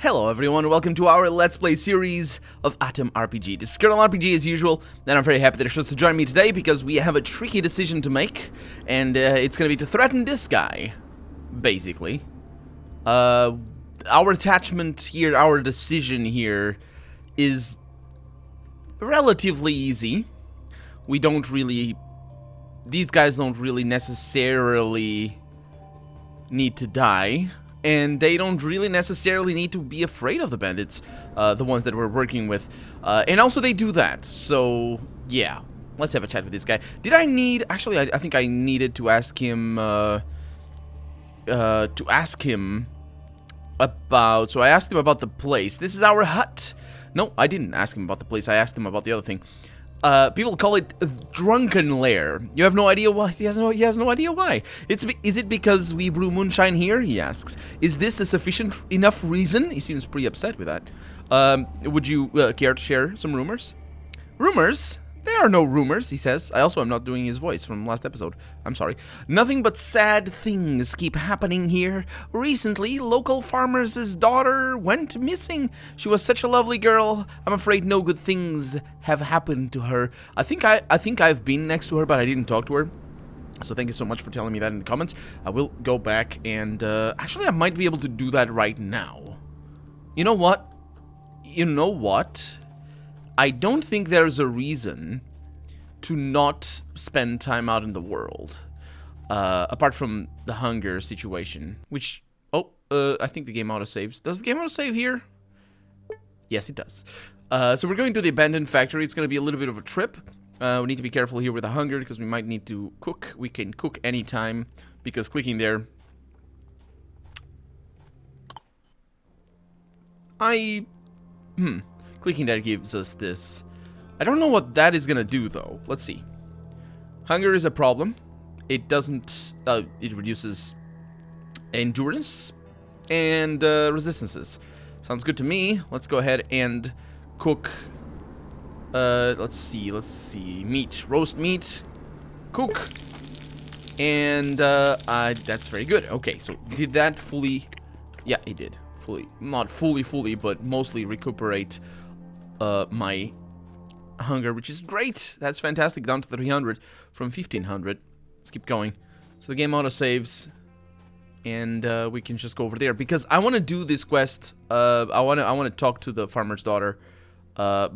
Hello everyone, welcome to our Let's Play series of A.T.O.M RPG. This is Kern RPG as usual, and I'm very happy that you're supposed to join me today because we have a tricky decision to make, and it's gonna be to threaten this guy, basically. Our attachment here, our decision here is relatively easy. We don't really... These guys don't really necessarily need to die. And they don't really necessarily need to be afraid of the bandits, the ones that we're working with. And also they do that, so yeah. Let's have a chat with this guy. Did I need... Actually, I think I needed to ask him... about... So I asked him about the place. This is our hut. No, I didn't ask him about the place. I asked him about the other thing. People call it Drunken Lair. You have no idea why? He has no idea why. Is it because we brew moonshine here? He asks. Is this a sufficient enough reason? He seems pretty upset with that. Would you care to share some rumors? Rumors? There are no rumors, he says. I also am not doing his voice from last episode. I'm sorry. Nothing but sad things keep happening here. Recently, local farmer's daughter went missing. She was such a lovely girl. I'm afraid no good things have happened to her. I think I've been next to her, but I didn't talk to her. So thank you so much for telling me that in the comments. I will go back and... actually, I might be able to do that right now. You know what? I don't think there's a reason to not spend time out in the world, apart from the hunger situation, which, I think the game auto-saves. Does the game auto-save here? Yes, it does. So we're going to the abandoned factory. It's going to be a little bit of a trip. We need to be careful here with the hunger, because we might need to cook. We can cook anytime, because clicking there... Clicking there gives us this. I don't know what that is gonna do though. Let's see. Hunger is a problem. It doesn't... it reduces endurance and resistances. Sounds good to me. Let's go ahead and cook. Let's see. Meat. Roast meat. Cook. And that's very good. Okay, so did that fully... Yeah, it did. Not fully, but mostly recuperate my hunger, which is great. That's fantastic. Down to 300 from 1500. Let's keep going. So the game auto saves, and we can just go over there because I want to do this quest. I want to talk to the farmer's daughter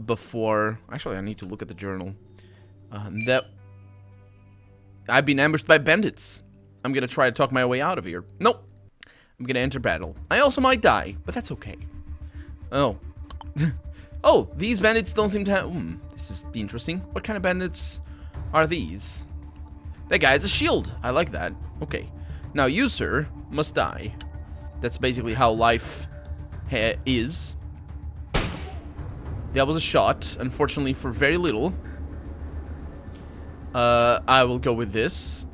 before. Actually, I need to look at the journal. That I've been ambushed by bandits. I'm gonna try to talk my way out of here. Nope. I'm gonna enter battle. I also might die, but that's okay. Oh. Oh, these bandits don't seem to have... this is interesting. What kind of bandits are these? That guy has a shield. I like that. Okay. Now you, sir, must die. That's basically how life is. That was a shot, unfortunately for very little. I will go with this.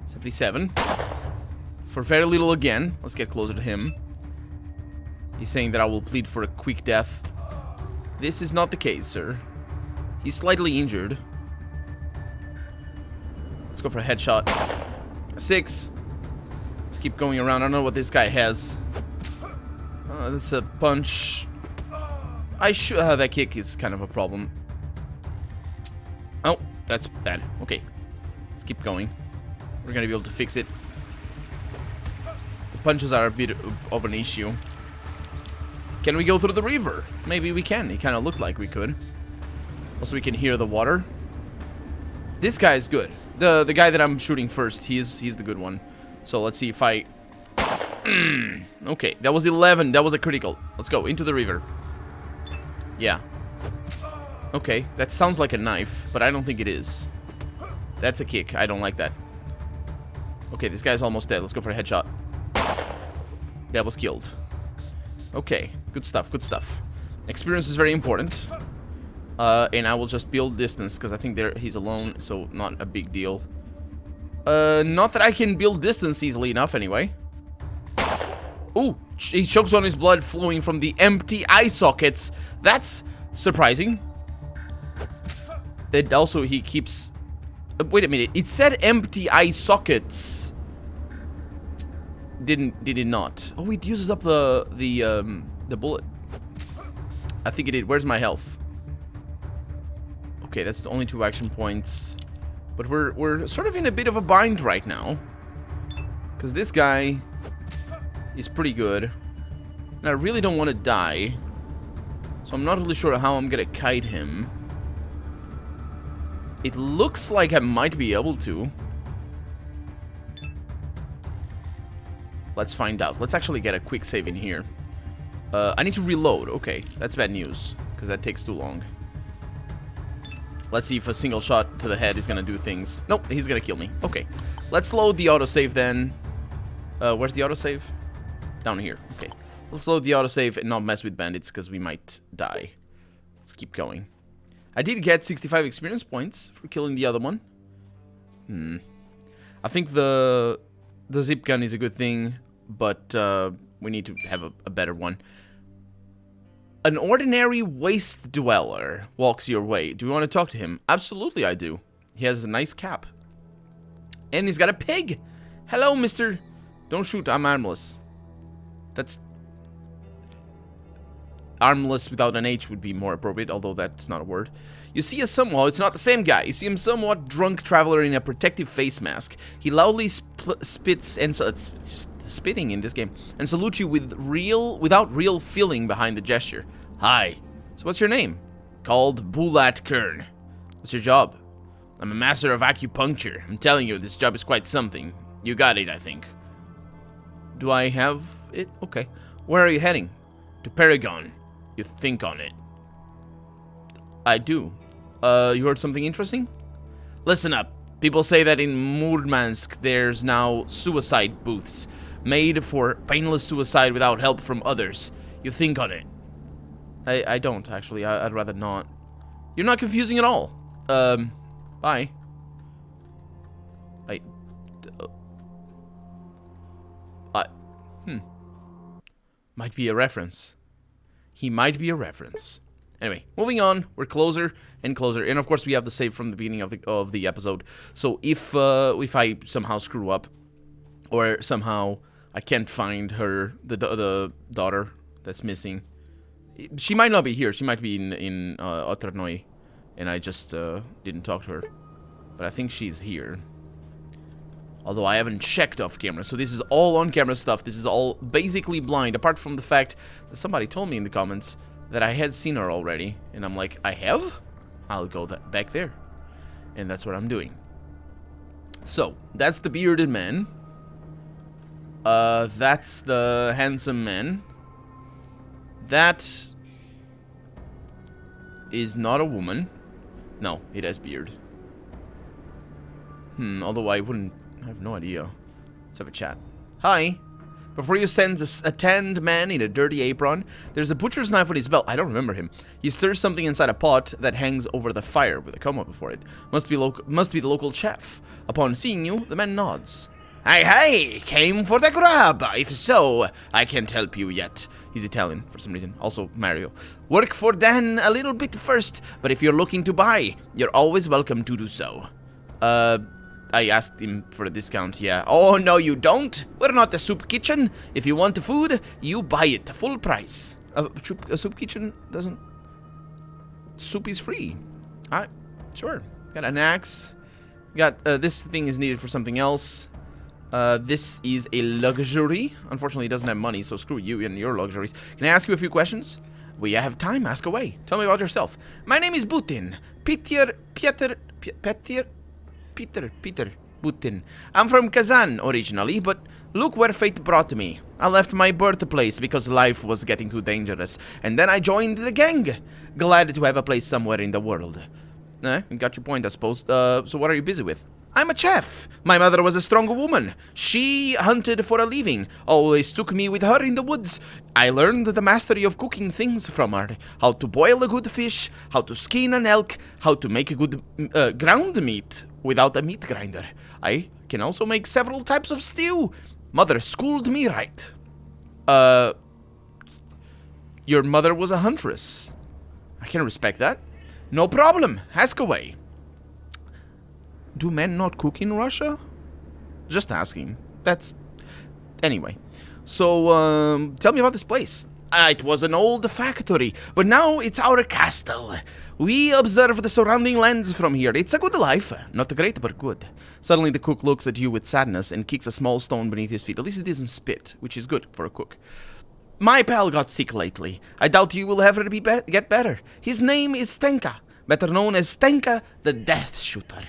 77. For very little again. Let's get closer to him. He's saying that I will plead for a quick death. This is not the case, sir. He's slightly injured. Let's go for a headshot. 6. Let's keep going around. I don't know what this guy has. That's a punch. I should... that kick is kind of a problem. Oh, that's bad. Okay. Let's keep going. We're gonna be able to fix it. The punches are a bit of an issue. Can we go through the river? Maybe we can. It kind of looked like we could. Also, we can hear the water. This guy is good. The guy that I'm shooting first, he's the good one. So let's see if I... Okay, that was 11. That was a critical. Let's go into the river. Yeah. Okay, that sounds like a knife, but I don't think it is. That's a kick. I don't like that. Okay, this guy's almost dead. Let's go for a headshot. That was killed. Okay, good stuff, good stuff. Experience is very important. And I will just build distance, because I think he's alone, so not a big deal. Not that I can build distance easily enough, anyway. Ooh, he chokes on his blood flowing from the empty eye sockets. That's surprising. And also, he keeps... wait a minute, it said empty eye sockets. Did it not? Oh, it uses up the bullet. I think it did. Where's my health? Okay, that's the only 2 action points. But we're sort of in a bit of a bind right now. Because this guy is pretty good. And I really don't want to die. So I'm not really sure how I'm gonna kite him. It looks like I might be able to. Let's find out. Let's actually get a quick save in here. I need to reload. Okay, that's bad news, because that takes too long. Let's see if a single shot to the head is going to do things. Nope, he's going to kill me. Okay, let's load the autosave then. Where's the autosave? Down here. Okay, let's load the autosave and not mess with bandits, because we might die. Let's keep going. I did get 65 experience points for killing the other one. I think the zip gun is a good thing, but we need to have a better one. An ordinary waste dweller walks your way. Do you want to talk to him? Absolutely, I do. He has a nice cap. And he's got a pig! Hello, mister. Don't shoot, I'm armless. That's... Armless without an H would be more appropriate, although that's not a word. You see a somewhat... It's not the same guy. You see him somewhat drunk traveler in a protective face mask. He loudly spits and... So it's just spitting in this game. And salutes you with without real feeling behind the gesture. Hi. So what's your name? Called Bulat Kern. What's your job? I'm a master of acupuncture. I'm telling you, this job is quite something. You got it, I think. Do I have it? Okay. Where are you heading? To Paragon. You think on it. I do. You heard something interesting? Listen up. People say that in Murmansk there's now suicide booths made for painless suicide without help from others. You think on it. I don't, actually. I'd rather not. You're not confusing at all. Bye. Might be a reference. He might be a reference. Anyway, moving on. We're closer and closer, and of course we have the save from the beginning of the episode. So if I somehow screw up, or somehow I can't find her, the daughter that's missing, she might not be here. She might be in Oternoi, and I just didn't talk to her. But I think she's here. Although I haven't checked off camera, so this is all on camera stuff. This is all basically blind, apart from the fact that somebody told me in the comments that I had seen her already. And I'm like, I have? I'll go back there. And that's what I'm doing. So, that's the bearded man. That's the handsome man. That is not a woman. No, it has beard. Although I have no idea. Let's have a chat. Hi. Before you stands a tanned man in a dirty apron. There's a butcher's knife on his belt. I don't remember him. He stirs something inside a pot that hangs over the fire with a coma before it. Must be the local chef. Upon seeing you, the man nods. Hey, came for the grab. If so, I can't help you yet. He's Italian for some reason. Also Mario. Work for Dan a little bit first, but if you're looking to buy, you're always welcome to do so. I asked him for a discount, yeah. Oh, no, you don't. We're not a soup kitchen. If you want the food, you buy it full price. A soup kitchen doesn't... Soup is free. Sure. Got an axe. Got, this thing is needed for something else. This is a luxury. Unfortunately, it doesn't have money, so screw you and your luxuries. Can I ask you a few questions? We have time. Ask away. Tell me about yourself. My name is Putin. Peter Putin. I'm from Kazan originally, but look where fate brought me. I left my birthplace because life was getting too dangerous, and then I joined the gang. Glad to have a place somewhere in the world. Got your point, I suppose. So what are you busy with? I'm a chef. My mother was a strong woman. She hunted for a living. Always took me with her in the woods. I learned the mastery of cooking things from her. How to boil a good fish, how to skin an elk, how to make a good ground meat without a meat grinder. I can also make several types of stew. Mother schooled me right. Your mother was a huntress. I can respect that. No problem. Ask away. Do men not cook in Russia? Just asking. That's Anyway, so tell me about this place. It was an old factory, but now it's our castle. We observe the surrounding lands from here. It's a good life. Not great, but good. Suddenly the cook looks at you with sadness and kicks a small stone beneath his feet. At least it doesn't spit, which is good for a cook. My pal got sick lately. I doubt you will ever get better. His name is Stenka, better known as Stenka the Death Shooter.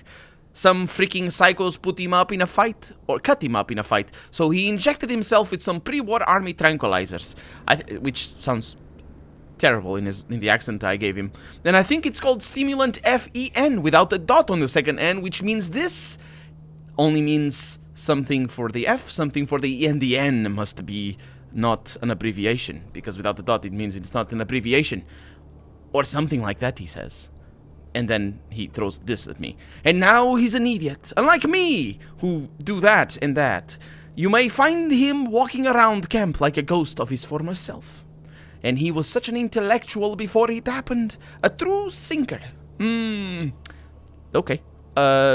Some freaking psychos put him up in a fight, or cut him up in a fight, so he injected himself with some pre-war army tranquilizers, which sounds terrible in the accent I gave him. And I think it's called stimulant FEN without the dot on the second N, which means this only means something for the F, something for the E, and the N must be not an abbreviation, because without the dot it means it's not an abbreviation, or something like that, he says. And then he throws this at me. And now he's an idiot, unlike me, who do that and that. You may find him walking around camp like a ghost of his former self. And he was such an intellectual before it happened. A true thinker. Okay.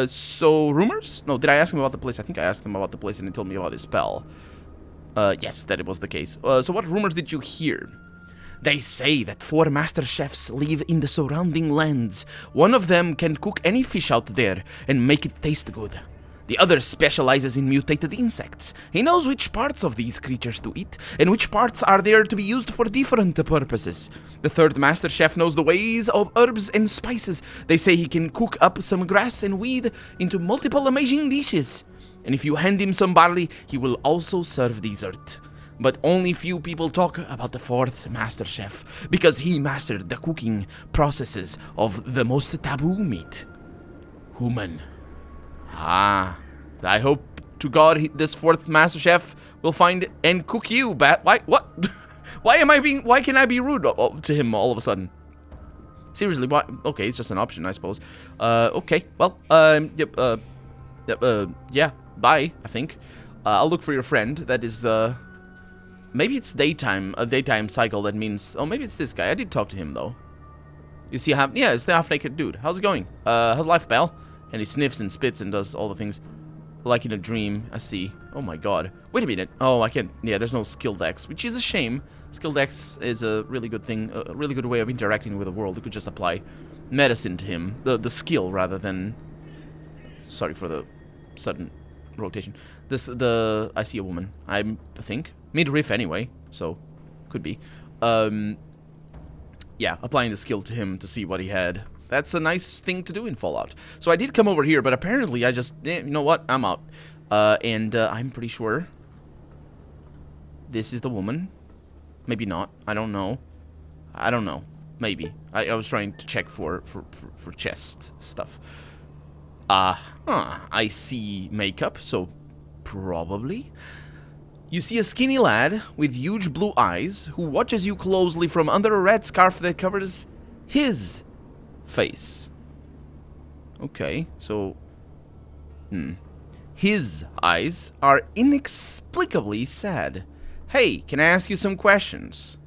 So, rumors? No, did I ask him about the place? I think I asked him about the place and he told me about his spell. Yes, that it was the case. So what rumors did you hear? They say that 4 master chefs live in the surrounding lands. One of them can cook any fish out there and make it taste good. The other specializes in mutated insects. He knows which parts of these creatures to eat, and which parts are there to be used for different purposes. The 3rd master chef knows the ways of herbs and spices. They say he can cook up some grass and weed into multiple amazing dishes. And if you hand him some barley, he will also serve dessert. But only few people talk about the 4th master chef, because he mastered the cooking processes of the most taboo meat. Human. I hope to God this 4th master chef will find and cook you, why, what? Why can I be rude to him all of a sudden? Seriously, why? Okay, it's just an option, I suppose. Okay, well, yeah, bye, I think. I'll look for your friend. That is, maybe it's daytime, a daytime cycle that means... Oh, maybe it's this guy. I did talk to him, though. You see how... Yeah, it's the half-naked dude. How's it going? How's life, pal? And he sniffs and spits and does all the things. Like in a dream, I see. Oh my god. Wait a minute. Oh, I can't... Yeah, there's no skill dex, which is a shame. Skill dex is a really good thing, a really good way of interacting with the world. You could just apply medicine to him. The skill, rather than... Sorry for the sudden rotation. I see a woman, I think. Mid-riff anyway, so could be. Yeah, applying the skill to him to see what he had. That's a nice thing to do in Fallout. So I did come over here, but apparently I just... you know what? I'm out. And I'm pretty sure this is the woman. Maybe not. I don't know. I don't know. Maybe. I was trying to check for chest stuff. I see makeup, so probably. You see a skinny lad with huge blue eyes who watches you closely from under a red scarf that covers his face. Okay, so... His eyes are inexplicably sad. Hey, can I ask you some questions?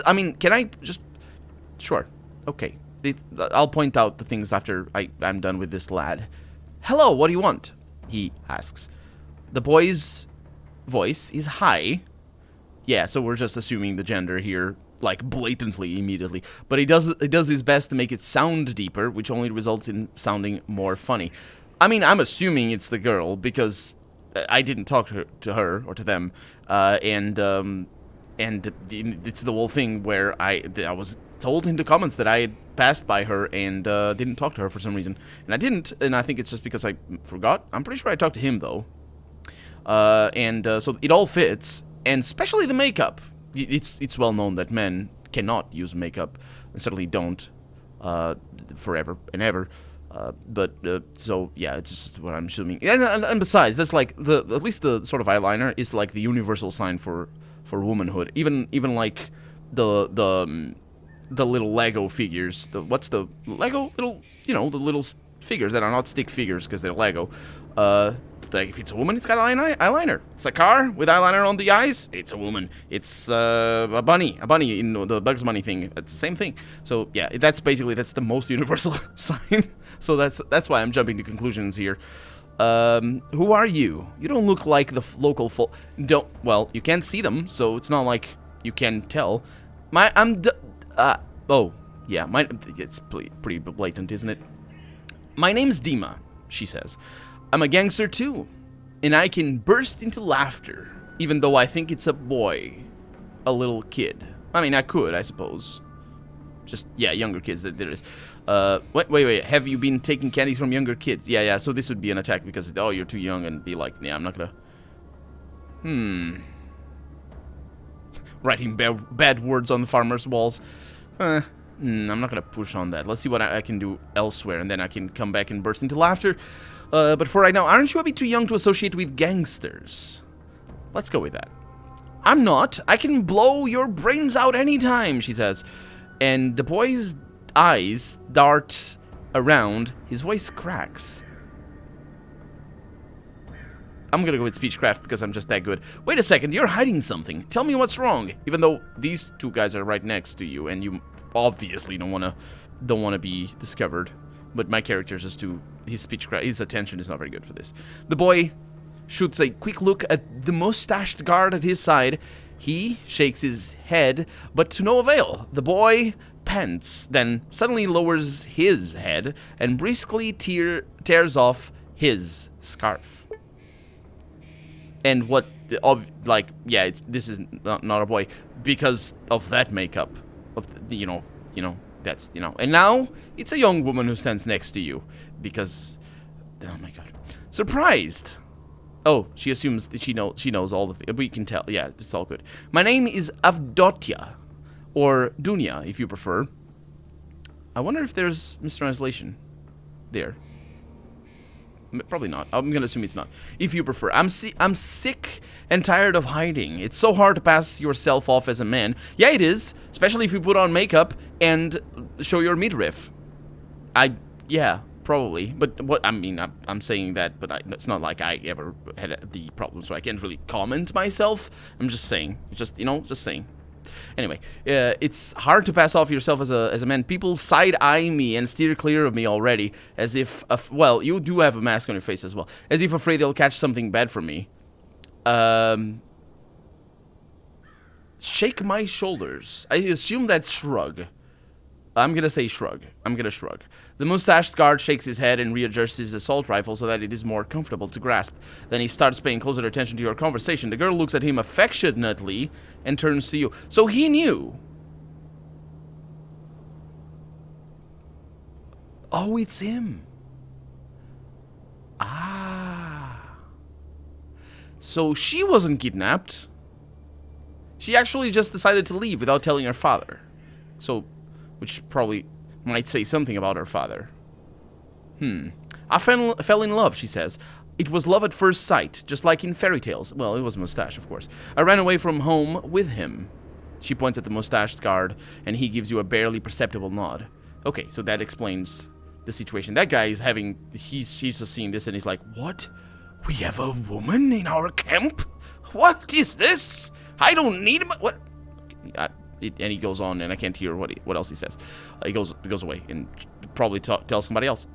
I mean, can I just... Sure. Okay. I'll point out the things after I'm done with this lad. Hello, what do you want? He asks. The boy's voice is high. Yeah, so we're just assuming the gender here, like, blatantly, immediately. But he does his best to make it sound deeper, which only results in sounding more funny. I mean, I'm assuming it's the girl, because I didn't talk to her or to them, and it's the whole thing where I was told in the comments that I had passed by her and didn't talk to her for some reason. And I didn't, and I think it's just because I forgot. I'm pretty sure I talked to him, though. So it all fits, and especially the makeup. It's well known that men cannot use makeup, and certainly don't forever and ever. So yeah, it's just what I'm assuming. And besides, that's like at least the sort of eyeliner is like the universal sign for womanhood. Even like the little Lego figures. What's the Lego little, the little figures that are not stick figures because they're Lego. Like if it's a woman, it's got eyeliner. It's a car with eyeliner on the eyes. It's a woman. It's a bunny in the Bugs Bunny thing. It's the same thing. So yeah, that's the most universal sign. So that's why I'm jumping to conclusions here. Who are you? You don't look like the local folk. Well, you can't see them, so it's not like you can tell. Oh, yeah, it's pretty blatant, isn't it? My name's Dima, she says. I'm a gangster too, and I can burst into laughter, even though I think it's a boy, a little kid. I mean, I could, I suppose. Just, yeah, younger kids, there is. Wait, have you been taking candies from younger kids? Yeah, so this would be an attack because, oh, you're too young, and be like, yeah, I'm not gonna... Writing bad words on the farmer's walls. I'm not gonna push on that. Let's see what I can do elsewhere, and then I can come back and burst into laughter. But for right now, aren't you a bit too young to associate with gangsters? Let's go with that. I'm not. I can blow your brains out anytime, she says. And the boy's eyes dart around. His voice cracks. I'm gonna go with speechcraft because I'm just that good. Wait a second, you're hiding something. Tell me what's wrong. Even though these two guys are right next to you, and you obviously don't wanna be discovered. But my character is just too. His attention is not very good for this. The boy shoots a quick look at the mustached guard at his side. He shakes his head, but to no avail. The boy pants, then suddenly lowers his head and briskly tears off his scarf. And what, this is not a boy because of that makeup, that's, and now it's a young woman who stands next to you because, oh my god, surprised. Oh, she assumes that she knows all the things. We can tell. Yeah, it's all good. My name is Avdotia, or Dunya, if you prefer. I wonder if there's mistranslation there. Probably not. I'm gonna assume it's not. If you prefer. I'm sick and tired of hiding. It's so hard to pass yourself off as a man. Yeah, it is. Especially if you put on makeup and show your midriff. Yeah, probably. But what, I mean, I'm saying that, but it's not like I ever had the problem, so I can't really comment myself. I'm just saying. Just saying. Anyway, it's hard to pass off yourself as a man. People side-eye me and steer clear of me already, as if, well, you do have a mask on your face as well, as if afraid they'll catch something bad from me. Shake my shoulders. I assume that's shrug. I'm gonna say shrug. I'm gonna shrug. The mustached guard shakes his head and readjusts his assault rifle so that it is more comfortable to grasp. Then he starts paying closer attention to your conversation. The girl looks at him affectionately and turns to you. So he knew. Oh, it's him. Ah. So she wasn't kidnapped. She actually just decided to leave without telling her father. So, which probably might say something about her father. I fell in love, she says. It was love at first sight, just like in fairy tales. Well, it was a mustache, of course. I ran away from home with him. She points at the mustached guard, and he gives you a barely perceptible nod. Okay, so that explains the situation. That guy is having... He's just seeing this, and he's like, what? We have a woman in our camp? What is this? I don't need... What? And he goes on, and I can't hear what else he says. He goes away and probably tells somebody else.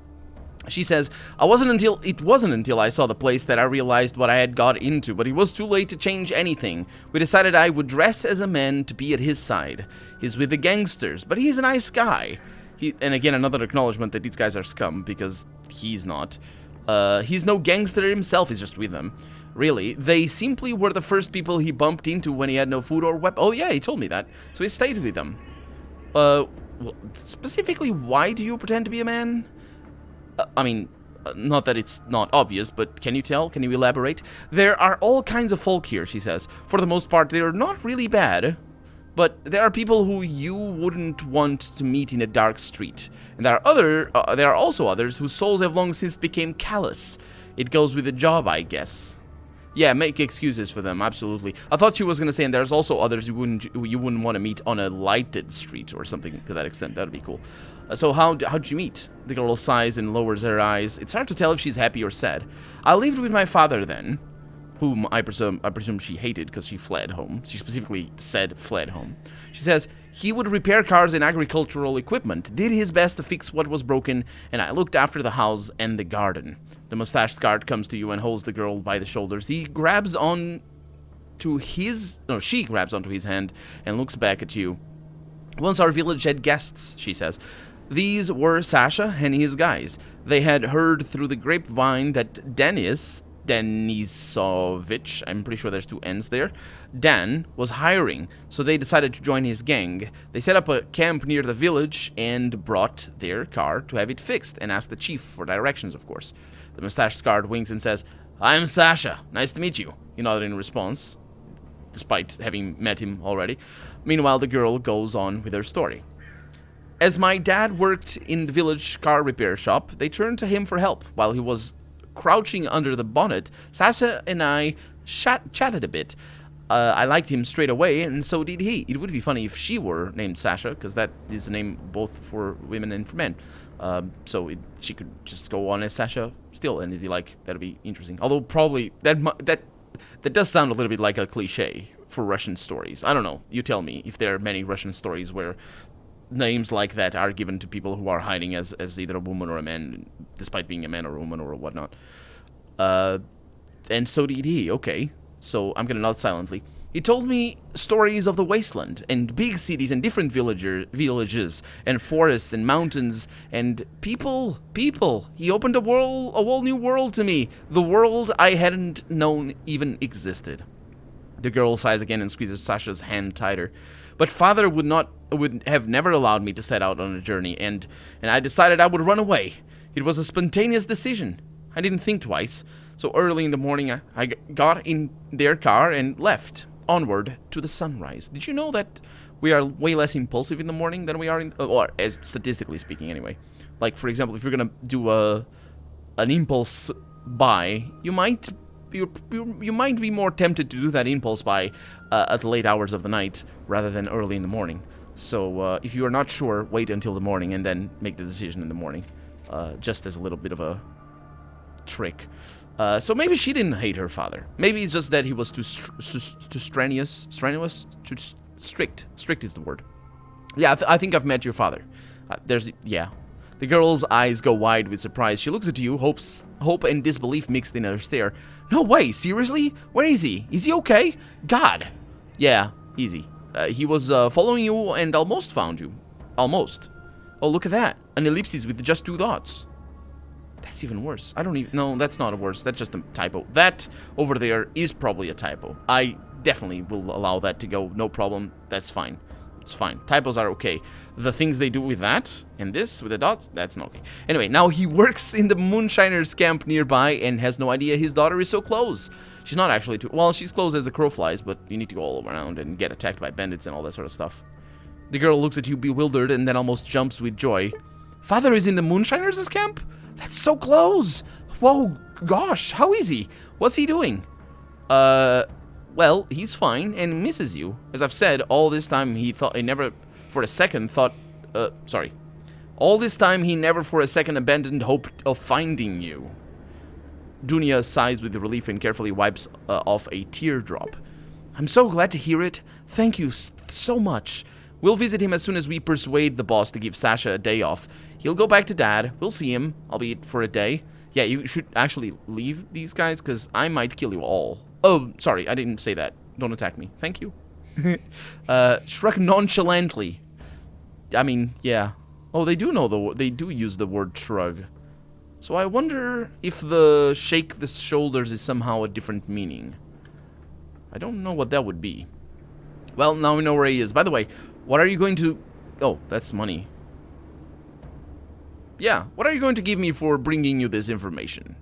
She says, it wasn't until I saw the place that I realized what I had got into, but it was too late to change anything. We decided I would dress as a man to be at his side. He's with the gangsters, but he's a nice guy. And again, another acknowledgement that these guys are scum, because he's not. He's no gangster himself, he's just with them. Really, they simply were the first people he bumped into when he had no food or weapon. Oh yeah, he told me that. So he stayed with them. Well, specifically, why do you pretend to be a man? I mean, not that it's not obvious, but can you tell? Can you elaborate? There are all kinds of folk here, she says. For the most part, they're not really bad. But there are people who you wouldn't want to meet in a dark street. And there are also others whose souls have long since become callous. It goes with the job, I guess. Yeah, make excuses for them, absolutely. I thought she was going to say, and there's also others you wouldn't want to meet on a lighted street or something to that extent. That would be cool. So how'd you meet? The girl sighs and lowers her eyes. It's hard to tell if she's happy or sad. I lived with my father then, whom I presume she hated because she fled home. She specifically said fled home. She says, he would repair cars and agricultural equipment, did his best to fix what was broken, and I looked after the house and the garden. The mustached guard comes to you and holds the girl by the shoulders. He grabs on to his... No, she grabs onto his hand and looks back at you. Once our village had guests, she says. These were Sasha and his guys. They had heard through the grapevine that Denisovich, I'm pretty sure there's 2 N's there, Dan was hiring, so they decided to join his gang. They set up a camp near the village and brought their car to have it fixed and asked the chief for directions, of course. The mustached guard winks and says, I'm Sasha. Nice to meet you. He nodded in response, despite having met him already. Meanwhile, the girl goes on with her story. As my dad worked in the village car repair shop, they turned to him for help. While he was crouching under the bonnet, Sasha and I chatted a bit. I liked him straight away, and so did he. It would be funny if she were named Sasha, because that is a name both for women and for men. So she could just go on as Sasha still, and it'd be like, that'd be interesting. Although probably that does sound a little bit like a cliche for Russian stories. I don't know. You tell me if there are many Russian stories where names like that are given to people who are hiding as either a woman or a man, despite being a man or a woman or whatnot. And so did he. Okay, so I'm gonna nod silently. He told me stories of the wasteland, and big cities, and different villages, and forests, and mountains, and people. He opened a whole new world to me. The world I hadn't known even existed. The girl sighs again and squeezes Sasha's hand tighter. But father would have never allowed me to set out on a journey, and I decided I would run away. It was a spontaneous decision. I didn't think twice. So early in the morning, I got in their car and left, onward to the sunrise. Did you know that we are way less impulsive in the morning than we are or as statistically speaking anyway? Like, for example, if you're gonna do an impulse buy, you might be more tempted to do that impulse buy at the late hours of the night rather than early in the morning. So if you are not sure, wait until the morning and then make the decision in the morning, just as a little bit of a trick. So maybe she didn't hate her father. Maybe it's just that he was too strenuous, too strict. Strict is the word. Yeah, I think I've met your father. Yeah. The girl's eyes go wide with surprise. She looks at you, hope and disbelief mixed in her stare. No way, seriously? Where is he? Is he okay? God. Yeah, easy. He was following you and almost found you. Almost. Oh, look at that. An ellipsis with just 2 dots. That's even worse. No, that's not a worse. That's just a typo. That over there is probably a typo. I definitely will allow that to go. No problem. That's fine. It's fine. Typos are okay. The things they do with that and this with the dots, that's not okay. Anyway, now he works in the moonshiners camp nearby and has no idea his daughter is so close. She's not actually too... Well, she's close as the crow flies, but you need to go all around and get attacked by bandits and all that sort of stuff. The girl looks at you bewildered and then almost jumps with joy. Father is in the moonshiners' camp? That's so close! Whoa, gosh, how is he? What's he doing? Well, he's fine and misses you. As I've said, all this time he never for a second abandoned hope of finding you. Dunya sighs with relief and carefully wipes off a teardrop. I'm so glad to hear it. Thank you so much. We'll visit him as soon as we persuade the boss to give Sasha a day off. He'll go back to Dad. We'll see him, albeit for a day. Yeah, you should actually leave these guys, because I might kill you all. Oh, sorry, I didn't say that. Don't attack me. Thank you. Shrug nonchalantly. I mean, yeah. Oh, they do use the word shrug. So I wonder if the shake the shoulders is somehow a different meaning. I don't know what that would be. Well, now we know where he is. By the way, what are you going to... Oh, that's money. Yeah, what are you going to give me for bringing you this information?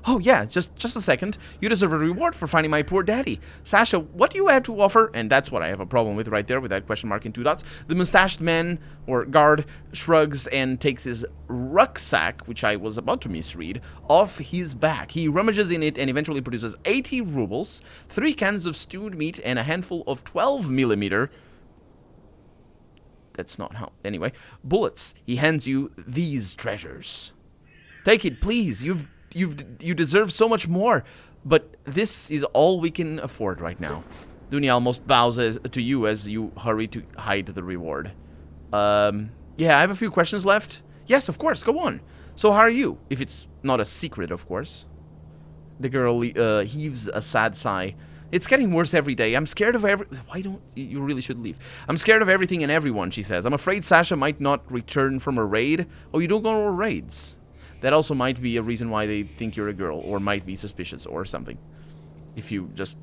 Oh, yeah, just a second. You deserve a reward for finding my poor daddy. Sasha, what do you have to offer? And that's what I have a problem with right there, with that question mark and 2 dots. The mustached man, or guard, shrugs and takes his rucksack, which I was about to misread, off his back. He rummages in it and eventually produces 80 rubles, 3 cans of stewed meat, and a handful of 12mm... That's not how... Anyway, bullets. He hands you these treasures. Take it, please. You deserve so much more, but this is all we can afford right now. Dunya almost bows to you as you hurry to hide the reward. Yeah, I have a few questions left. Yes, of course, go on. So how are you? If it's not a secret, of course. The girl heaves a sad sigh. It's getting worse every day. I'm scared of Why don't... You really should leave. I'm scared of everything and everyone, she says. I'm afraid Sasha might not return from a raid. Oh, you don't go on raids. That also might be a reason why they think you're a girl, or might be suspicious, or something. If you just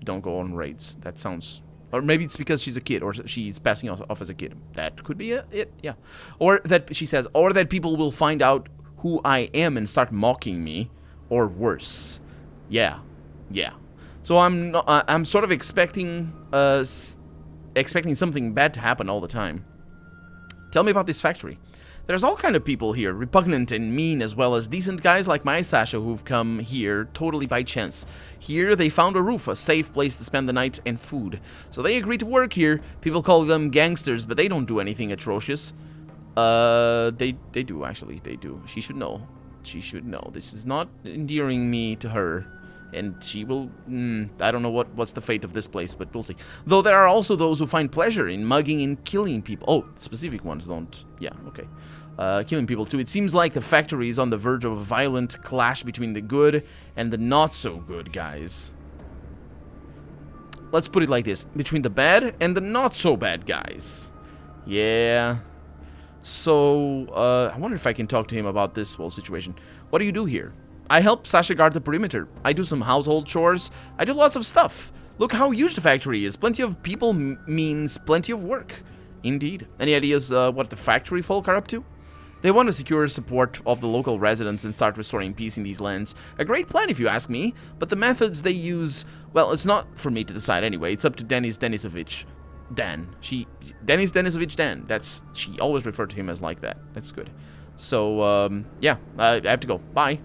don't go on raids. That sounds... Or maybe it's because she's a kid, or she's passing off as a kid. That could be it, yeah. Or that, she says, or that people will find out who I am and start mocking me, or worse. Yeah. So I'm sort of expecting something bad to happen all the time. Tell me about this factory. There's all kind of people here, repugnant and mean, as well as decent guys like my Sasha who've come here totally by chance. Here they found a roof, a safe place to spend the night, and food. So they agreed to work here. People call them gangsters, but they don't do anything atrocious. They do, actually. They do. She should know. She should know. This is not endearing me to her. And she will... I don't know what's the fate of this place, but we'll see. Though there are also those who find pleasure in mugging and killing people. Oh, specific ones don't... Yeah, okay. Killing people too. It seems like the factory is on the verge of a violent clash between the good and the not-so-good guys. Let's put it like this. Between the bad and the not-so-bad guys. Yeah. So, I wonder if I can talk to him about this whole situation. What do you do here? I help Sasha guard the perimeter. I do some household chores. I do lots of stuff. Look how huge the factory is. Plenty of people means plenty of work. Indeed. Any ideas what the factory folk are up to? They want to secure support of the local residents and start restoring peace in these lands. A great plan if you ask me, but the methods they use, well, it's not for me to decide anyway. It's up to Denis Denisovich. Dan. Denis Denisovich Dan. She always referred to him as like that. That's good. So, yeah, I have to go. Bye.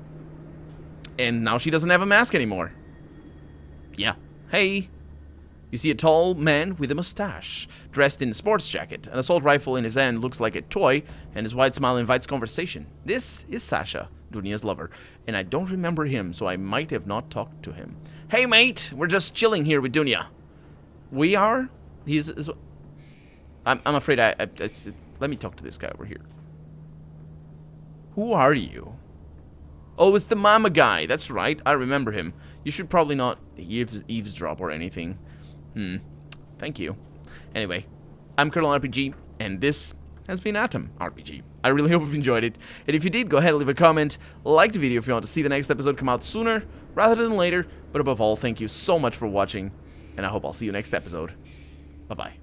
And now she doesn't have a mask anymore. Yeah. Hey. You see a tall man with a mustache, dressed in a sports jacket. An assault rifle in his hand looks like a toy, and his wide smile invites conversation. This is Sasha, Dunia's lover, and I don't remember him, so I might have not talked to him. Hey, mate, we're just chilling here with Dunia. We are? I'm afraid let me talk to this guy over here. Who are you? Oh, it's the mama guy. That's right. I remember him. You should probably not eavesdrop or anything. Thank you. Anyway, I'm Colonel RPG, and this has been Atom RPG. I really hope you've enjoyed it. And if you did, go ahead and leave a comment. Like the video if you want to see the next episode come out sooner rather than later. But above all, thank you so much for watching, and I hope I'll see you next episode. Bye-bye.